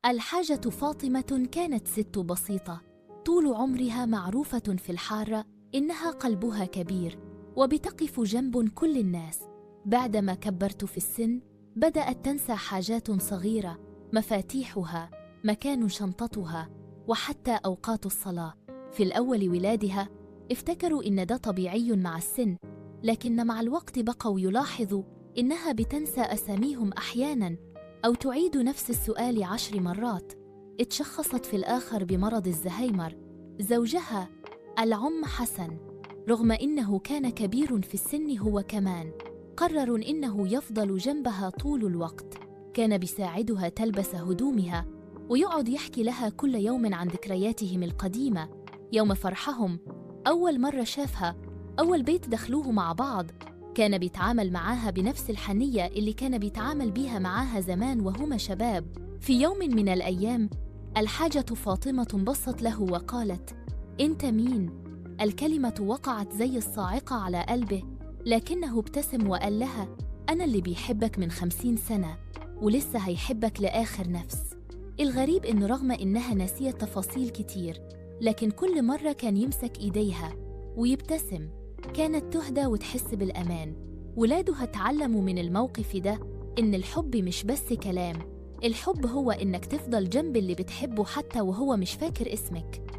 الحاجة فاطمة كانت ست بسيطة، طول عمرها معروفة في الحارة إنها قلبها كبير وبتقف جنب كل الناس. بعدما كبرت في السن بدأت تنسى حاجات صغيرة، مفاتيحها، مكان شنطتها، وحتى أوقات الصلاة. في الأول ولادها افتكروا إن ده طبيعي مع السن، لكن مع الوقت بقوا يلاحظوا إنها بتنسى أساميهم أحياناً أو تعيد نفس السؤال 10 مرات. اتشخصت في الآخر بمرض الزهايمر. زوجها العم حسن رغم إنه كان كبير في السن هو كمان قرر إنه يفضل جنبها طول الوقت. كان بيساعدها تلبس هدومها ويقعد يحكي لها كل يوم عن ذكرياتهم القديمة، يوم فرحهم، أول مرة شافها، أول بيت دخلوه مع بعض. كان بيتعامل معاها بنفس الحنية اللي كان بيتعامل بيها معاها زمان وهما شباب. في يوم من الأيام الحاجة فاطمة انبصت له وقالت: أنت مين؟ الكلمة وقعت زي الصاعقة على قلبه، لكنه ابتسم وقال لها: أنا اللي بيحبك من 50 سنة ولسه هيحبك لآخر نفس. الغريب إنه رغم إنها ناسية تفاصيل كتير، لكن كل مرة كان يمسك إيديها ويبتسم. كانت تهدى وتحس بالأمان. ولادها تعلموا من الموقف ده إن الحب مش بس كلام، الحب هو إنك تفضل جنب اللي بتحبه حتى وهو مش فاكر اسمك.